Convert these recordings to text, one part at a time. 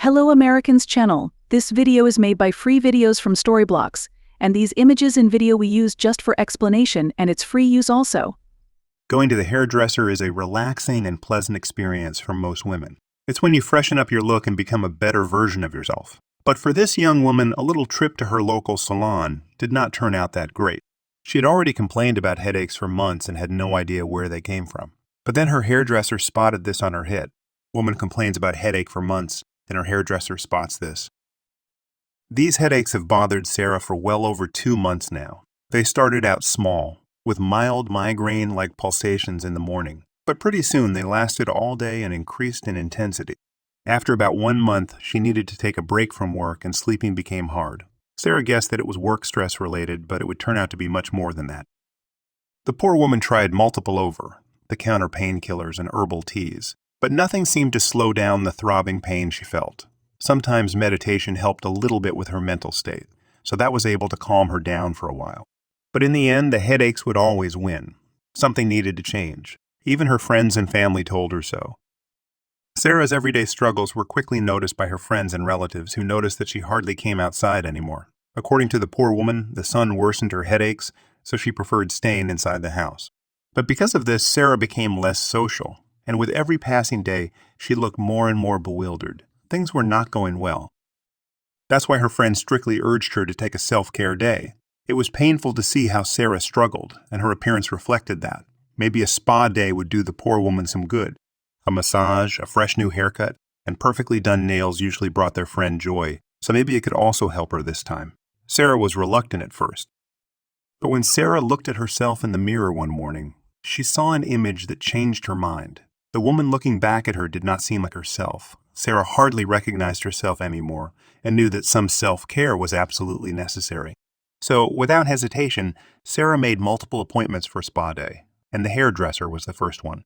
Hello AmericansChannel. This video is made by free videos from Storyblocks, and these images and video we use just for explanation, and it's free use also. Going to the hairdresser is a relaxing and pleasant experience for most women. It's when you freshen up your look and become a better version of yourself. But for this young woman, a little trip to her local salon did not turn out that great. She had already complained about headaches for months and had no idea where they came from. But then her hairdresser spotted this on her head. Woman complains about headache for months, and her hairdresser spots this. These headaches have bothered Sarah for well over 2 months now. They started out small, with mild migraine-like pulsations in the morning, but pretty soon they lasted all day and increased in intensity. After about 1 month, she needed to take a break from work and sleeping became hard. Sarah guessed that it was work stress related, but it would turn out to be much more than that. The poor woman tried multiple over-the-counter painkillers and herbal teas, but nothing seemed to slow down the throbbing pain she felt. Sometimes meditation helped a little bit with her mental state, so that was able to calm her down for a while. But in the end, the headaches would always win. Something needed to change. Even her friends and family told her so. Sarah's everyday struggles were quickly noticed by her friends and relatives, who noticed that she hardly came outside anymore. According to the poor woman, the sun worsened her headaches, so she preferred staying inside the house. But because of this, Sarah became less social, and with every passing day, she looked more and more bewildered. Things were not going well. That's why her friends strictly urged her to take a self-care day. It was painful to see how Sarah struggled, and her appearance reflected that. Maybe a spa day would do the poor woman some good. A massage, a fresh new haircut, and perfectly done nails usually brought their friend joy, so maybe it could also help her this time. Sarah was reluctant at first. But when Sarah looked at herself in the mirror one morning, she saw an image that changed her mind. The woman looking back at her did not seem like herself. Sarah hardly recognized herself anymore and knew that some self-care was absolutely necessary. So, without hesitation, Sarah made multiple appointments for spa day, and the hairdresser was the first one.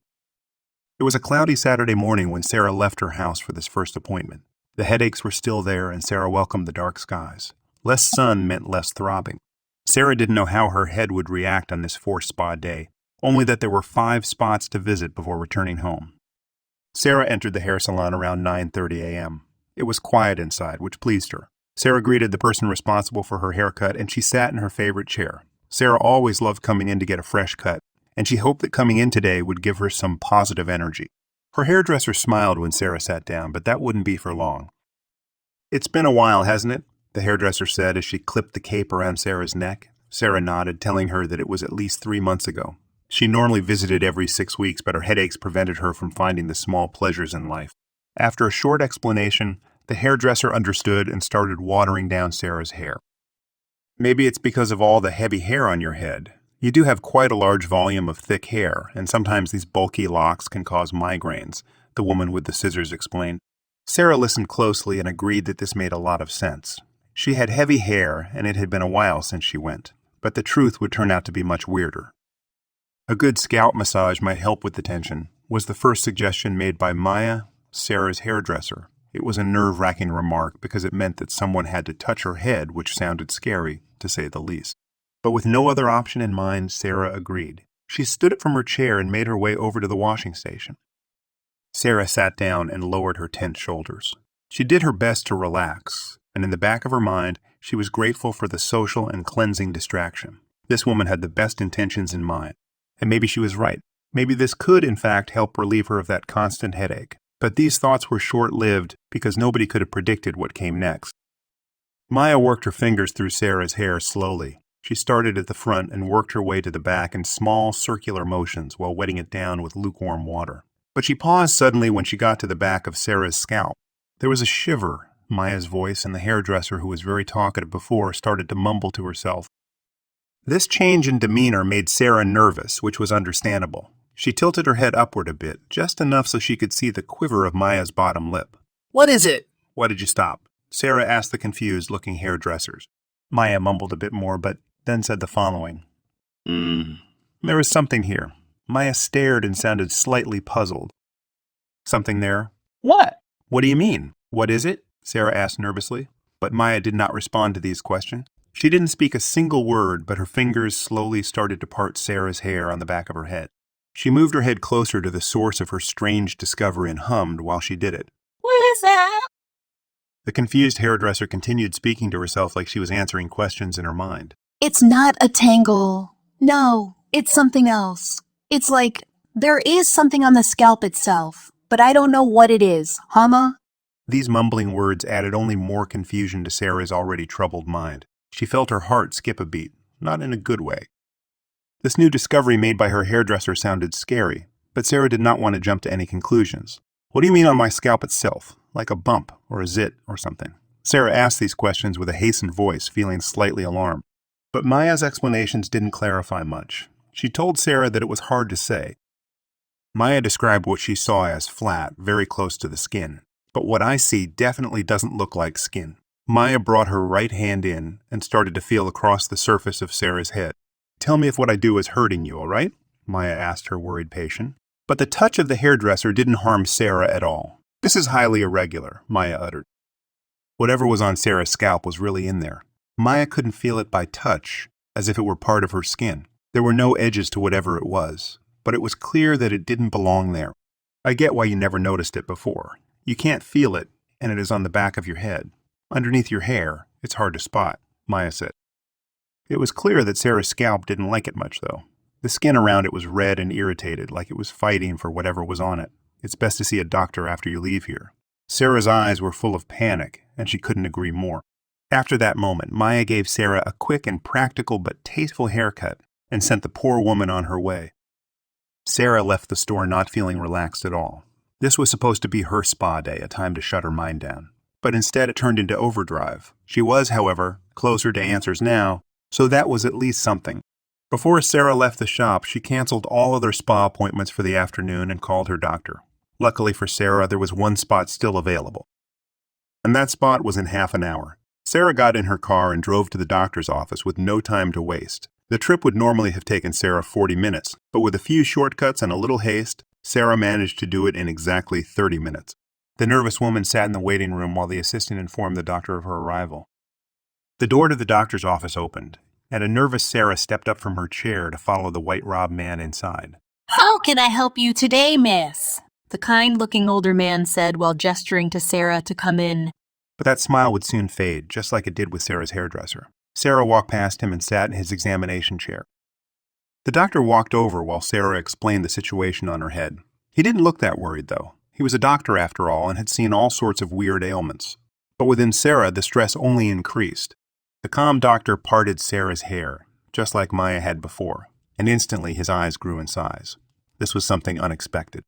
It was a cloudy Saturday morning when Sarah left her house for this first appointment. The headaches were still there, and Sarah welcomed the dark skies. Less sun meant less throbbing. Sarah didn't know how her head would react on this forced spa day, only that there were 5 spots to visit before returning home. Sarah entered the hair salon around 9:30 a.m. It was quiet inside, which pleased her. Sarah greeted the person responsible for her haircut, and she sat in her favorite chair. Sarah always loved coming in to get a fresh cut, and she hoped that coming in today would give her some positive energy. Her hairdresser smiled when Sarah sat down, but that wouldn't be for long. "It's been a while, hasn't it?" the hairdresser said as she clipped the cape around Sarah's neck. Sarah nodded, telling her that it was at least 3 months ago. She normally visited every 6 weeks, but her headaches prevented her from finding the small pleasures in life. After a short explanation, the hairdresser understood and started watering down Sarah's hair. "Maybe it's because of all the heavy hair on your head. You do have quite a large volume of thick hair, and sometimes these bulky locks can cause migraines," the woman with the scissors explained. Sarah listened closely and agreed that this made a lot of sense. She had heavy hair, and it had been a while since she went, but the truth would turn out to be much weirder. A good scalp massage might help with the tension, was the first suggestion made by Maya, Sarah's hairdresser. It was a nerve-wracking remark because it meant that someone had to touch her head, which sounded scary, to say the least. But with no other option in mind, Sarah agreed. She stood up from her chair and made her way over to the washing station. Sarah sat down and lowered her tense shoulders. She did her best to relax, and in the back of her mind, she was grateful for the social and cleansing distraction. This woman had the best intentions in mind. And maybe she was right. Maybe this could, in fact, help relieve her of that constant headache. But these thoughts were short-lived because nobody could have predicted what came next. Maya worked her fingers through Sarah's hair slowly. She started at the front and worked her way to the back in small circular motions while wetting it down with lukewarm water. But she paused suddenly when she got to the back of Sarah's scalp. There was a shiver. Maya's voice, and the hairdresser, who was very talkative before, started to mumble to herself. This change in demeanor made Sarah nervous, which was understandable. She tilted her head upward a bit, just enough so she could see the quiver of Maya's bottom lip. "What is it?" "Why did you stop?" Sarah asked the confused-looking hairdressers. Maya mumbled a bit more, but then said the following. There was something here." Maya stared and sounded slightly puzzled. "Something there?" "What?" "What do you mean? What is it?" Sarah asked nervously. But Maya did not respond to these questions. She didn't speak a single word, but her fingers slowly started to part Sarah's hair on the back of her head. She moved her head closer to the source of her strange discovery and hummed while she did it. "What is that?" The confused hairdresser continued speaking to herself like she was answering questions in her mind. It's not a tangle. No, it's something else. It's like there is something on the scalp itself, but I don't know what it is, huh, Ma? These mumbling words added only more confusion to Sarah's already troubled mind. She felt her heart skip a beat, not in a good way. This new discovery made by her hairdresser sounded scary, but Sarah did not want to jump to any conclusions. What do you mean on my scalp itself? Like a bump or a zit or something? Sarah asked these questions with a hastened voice, feeling slightly alarmed. But Maya's explanations didn't clarify much. She told Sarah that it was hard to say. Maya described what she saw as flat, very close to the skin. But what I see definitely doesn't look like skin. Maya brought her right hand in and started to feel across the surface of Sarah's head. Tell me if what I do is hurting you, all right? Maya asked her worried patient. But the touch of the hairdresser didn't harm Sarah at all. This is highly irregular, Maya uttered. Whatever was on Sarah's scalp was really in there. Maya couldn't feel it by touch, as if it were part of her skin. There were no edges to whatever it was, but it was clear that it didn't belong there. I get why you never noticed it before. You can't feel it, and it is on the back of your head. Underneath your hair, it's hard to spot, Maya said. It was clear that Sarah's scalp didn't like it much, though. The skin around it was red and irritated, like it was fighting for whatever was on it. It's best to see a doctor after you leave here. Sarah's eyes were full of panic, and she couldn't agree more. After that moment, Maya gave Sarah a quick and practical but tasteful haircut and sent the poor woman on her way. Sarah left the store not feeling relaxed at all. This was supposed to be her spa day, a time to shut her mind down. But instead it turned into overdrive. She was, however, closer to answers now, so that was at least something. Before Sarah left the shop, she canceled all other spa appointments for the afternoon and called her doctor. Luckily for Sarah, there was one spot still available. And that spot was in half an hour. Sarah got in her car and drove to the doctor's office with no time to waste. The trip would normally have taken Sarah 40 minutes, but with a few shortcuts and a little haste, Sarah managed to do it in exactly 30 minutes. The nervous woman sat in the waiting room while the assistant informed the doctor of her arrival. The door to the doctor's office opened, and a nervous Sarah stepped up from her chair to follow the white-robed man inside. How can I help you today, miss? The kind-looking older man said while gesturing to Sarah to come in. But that smile would soon fade, just like it did with Sarah's hairdresser. Sarah walked past him and sat in his examination chair. The doctor walked over while Sarah explained the situation on her head. He didn't look that worried, though. He was a doctor after all and had seen all sorts of weird ailments. But within Sarah, the stress only increased. The calm doctor parted Sarah's hair, just like Maya had before, and instantly his eyes grew in size. This was something unexpected.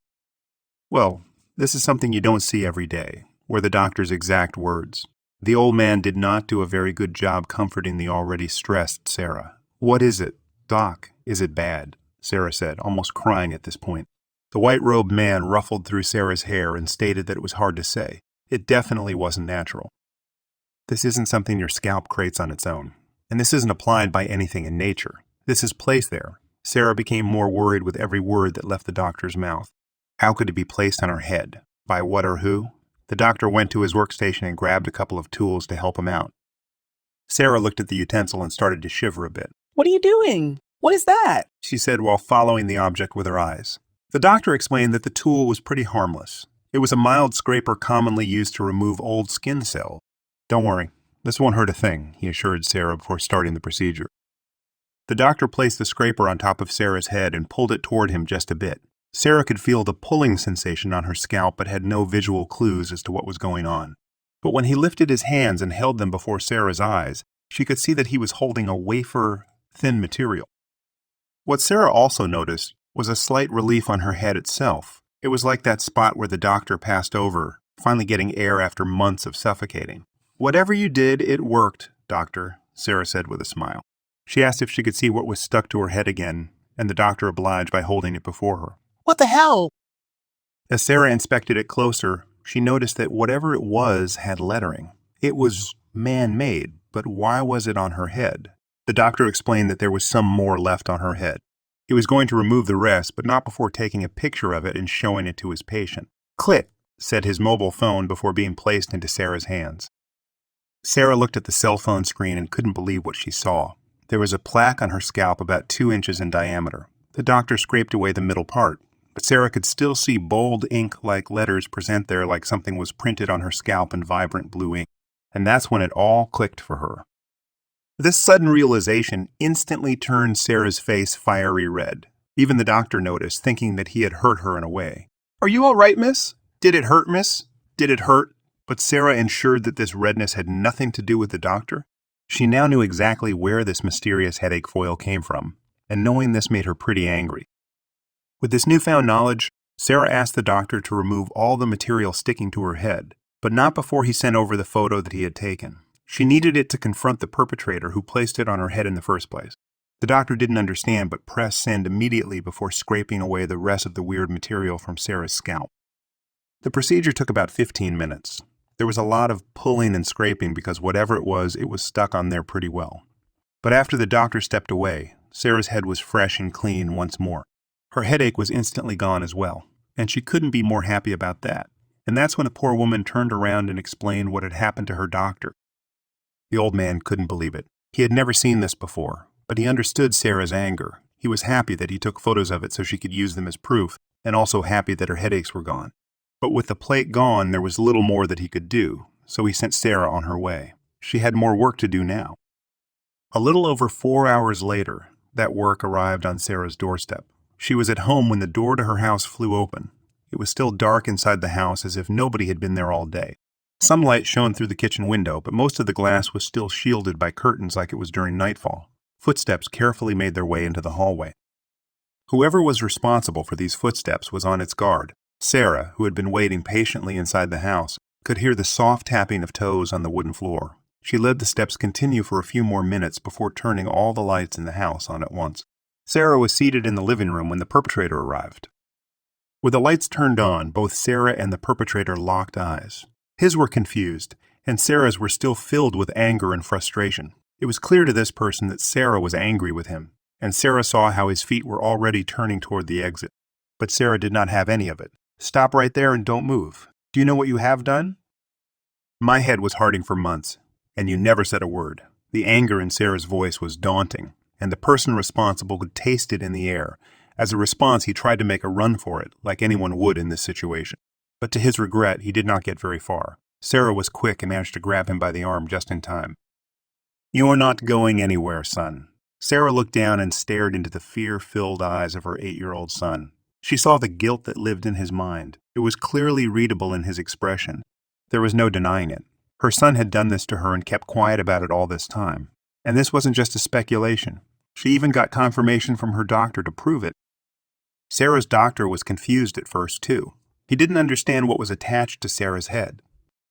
Well, this is something you don't see every day, were the doctor's exact words. The old man did not do a very good job comforting the already stressed Sarah. What is it, Doc? Is it bad? Sarah said, almost crying at this point. The white-robed man ruffled through Sarah's hair and stated that it was hard to say. It definitely wasn't natural. This isn't something your scalp creates on its own, and this isn't applied by anything in nature. This is placed there. Sarah became more worried with every word that left the doctor's mouth. How could it be placed on her head? By what or who? The doctor went to his workstation and grabbed a couple of tools to help him out. Sarah looked at the utensil and started to shiver a bit. What are you doing? What is that? She said while following the object with her eyes. The doctor explained that the tool was pretty harmless. It was a mild scraper commonly used to remove old skin cells. Don't worry, this won't hurt a thing, he assured Sarah before starting the procedure. The doctor placed the scraper on top of Sarah's head and pulled it toward him just a bit. Sarah could feel the pulling sensation on her scalp but had no visual clues as to what was going on. But when he lifted his hands and held them before Sarah's eyes, she could see that he was holding a wafer-thin material. What Sarah also noticed was a slight relief on her head itself. It was like that spot where the doctor passed over, finally getting air after months of suffocating. Whatever you did, it worked, doctor, Sarah said with a smile. She asked if she could see what was stuck to her head again, and the doctor obliged by holding it before her. What the hell? As Sarah inspected it closer, she noticed that whatever it was had lettering. It was man-made, but why was it on her head? The doctor explained that there was some more left on her head. He was going to remove the rest, but not before taking a picture of it and showing it to his patient. Click, said his mobile phone before being placed into Sarah's hands. Sarah looked at the cell phone screen and couldn't believe what she saw. There was a plaque on her scalp about 2 inches in diameter. The doctor scraped away the middle part. but Sarah could still see bold ink-like letters present there like something was printed on her scalp in vibrant blue ink. And that's when it all clicked for her. This sudden realization instantly turned Sarah's face fiery red. Even the doctor noticed, thinking that he had hurt her in a way. "Are you all right, miss? Did it hurt, miss? Did it hurt?" But Sarah ensured that this redness had nothing to do with the doctor. She now knew exactly where this mysterious headache foil came from, and knowing this made her pretty angry. With this newfound knowledge, Sarah asked the doctor to remove all the material sticking to her head, but not before he sent over the photo that he had taken. She needed it to confront the perpetrator who placed it on her head in the first place. The doctor didn't understand, but pressed send immediately before scraping away the rest of the weird material from Sarah's scalp. The procedure took about 15 minutes. There was a lot of pulling and scraping because whatever it was stuck on there pretty well. But after the doctor stepped away, Sarah's head was fresh and clean once more. Her headache was instantly gone as well, and she couldn't be more happy about that. And that's when the poor woman turned around and explained what had happened to her doctor. The old man couldn't believe it. He had never seen this before, but he understood Sarah's anger. He was happy that he took photos of it so she could use them as proof, and also happy that her headaches were gone. But with the plate gone, there was little more that he could do, so he sent Sarah on her way. She had more work to do now. A little over 4 hours later, that work arrived on Sarah's doorstep. She was at home when the door to her house flew open. It was still dark inside the house, as if nobody had been there all day. Some light shone through the kitchen window, but most of the glass was still shielded by curtains like it was during nightfall. Footsteps carefully made their way into the hallway. Whoever was responsible for these footsteps was on its guard. Sarah, who had been waiting patiently inside the house, could hear the soft tapping of toes on the wooden floor. She let the steps continue for a few more minutes before turning all the lights in the house on at once. Sarah was seated in the living room when the perpetrator arrived. With the lights turned on, both Sarah and the perpetrator locked eyes. His were confused, and Sarah's were still filled with anger and frustration. It was clear to this person that Sarah was angry with him, and Sarah saw how his feet were already turning toward the exit. But Sarah did not have any of it. "Stop right there and don't move. Do you know what you have done?" "My head was hurting for months, and you never said a word." The anger in Sarah's voice was daunting, and the person responsible could taste it in the air. As a response, he tried to make a run for it, like anyone would in this situation. But to his regret, he did not get very far. Sarah was quick and managed to grab him by the arm just in time. "You're not going anywhere, son." Sarah looked down and stared into the fear-filled eyes of her 8-year-old son. She saw the guilt that lived in his mind. It was clearly readable in his expression. There was no denying it. Her son had done this to her and kept quiet about it all this time. And this wasn't just a speculation. She even got confirmation from her doctor to prove it. Sarah's doctor was confused at first, too. He didn't understand what was attached to Sarah's head.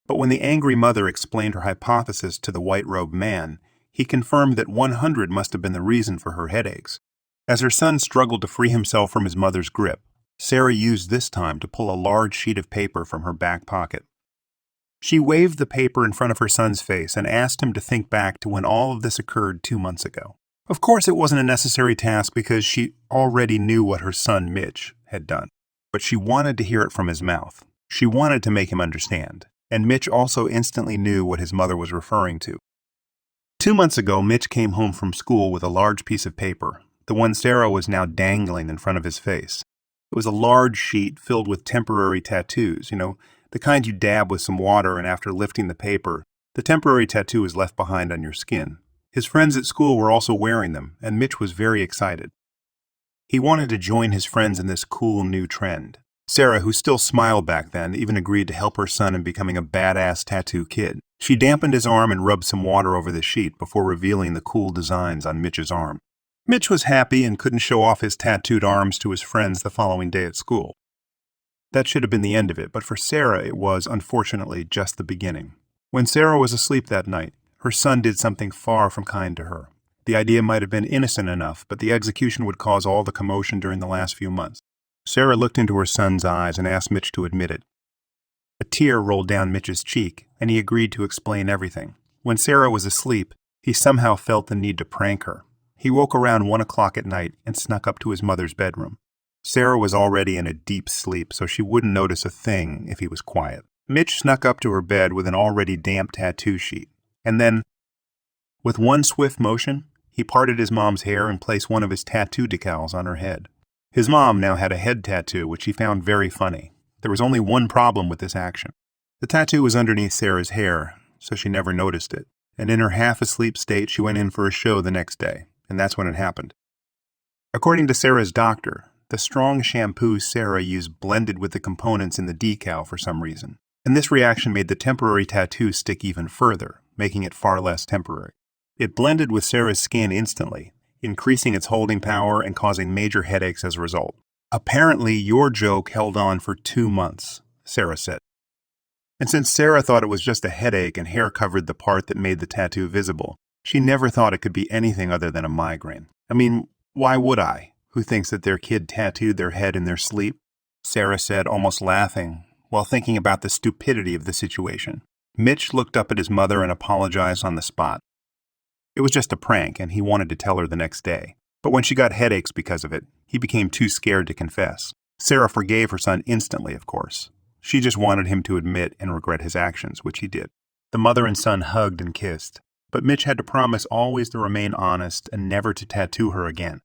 But when the angry mother explained her hypothesis to the white-robed man, he confirmed that 100 must have been the reason for her headaches. As her son struggled to free himself from his mother's grip, Sarah used this time to pull a large sheet of paper from her back pocket. She waved the paper in front of her son's face and asked him to think back to when all of this occurred 2 months ago. Of course, it wasn't a necessary task because she already knew what her son, Mitch, had done. But she wanted to hear it from his mouth. She wanted to make him understand. And Mitch also instantly knew what his mother was referring to. 2 months ago, Mitch came home from school with a large piece of paper, the one Sarah was now dangling in front of his face. It was a large sheet filled with temporary tattoos, the kind you dab with some water and after lifting the paper, the temporary tattoo is left behind on your skin. His friends at school were also wearing them, and Mitch was very excited. He wanted to join his friends in this cool new trend. Sarah, who still smiled back then, even agreed to help her son in becoming a badass tattoo kid. She dampened his arm and rubbed some water over the sheet before revealing the cool designs on Mitch's arm. Mitch was happy and couldn't show off his tattooed arms to his friends the following day at school. That should have been the end of it, but for Sarah it was, unfortunately, just the beginning. When Sarah was asleep that night, her son did something far from kind to her. The idea might have been innocent enough, but the execution would cause all the commotion during the last few months. Sarah looked into her son's eyes and asked Mitch to admit it. A tear rolled down Mitch's cheek, and he agreed to explain everything. When Sarah was asleep, he somehow felt the need to prank her. He woke around 1 o'clock at night and snuck up to his mother's bedroom. Sarah was already in a deep sleep, so she wouldn't notice a thing if he was quiet. Mitch snuck up to her bed with an already damp tattoo sheet, and then, with one swift motion, he parted his mom's hair and placed one of his tattoo decals on her head. His mom now had a head tattoo, which he found very funny. There was only one problem with this action. The tattoo was underneath Sarah's hair, so she never noticed it. And in her half-asleep state, she went in for a show the next day, and that's when it happened. According to Sarah's doctor, the strong shampoo Sarah used blended with the components in the decal for some reason, and this reaction made the temporary tattoo stick even further, making it far less temporary. It blended with Sarah's skin instantly, increasing its holding power and causing major headaches as a result. Apparently, your joke held on for 2 months, Sarah said. And since Sarah thought it was just a headache and hair covered the part that made the tattoo visible, she never thought it could be anything other than a migraine. I mean, why would I, who thinks that their kid tattooed their head in their sleep? Sarah said, almost laughing, while thinking about the stupidity of the situation. Mitch looked up at his mother and apologized on the spot. It was just a prank, and he wanted to tell her the next day. But when she got headaches because of it, he became too scared to confess. Sarah forgave her son instantly, of course. She just wanted him to admit and regret his actions, which he did. The mother and son hugged and kissed, but Mitch had to promise always to remain honest and never to tattoo her again.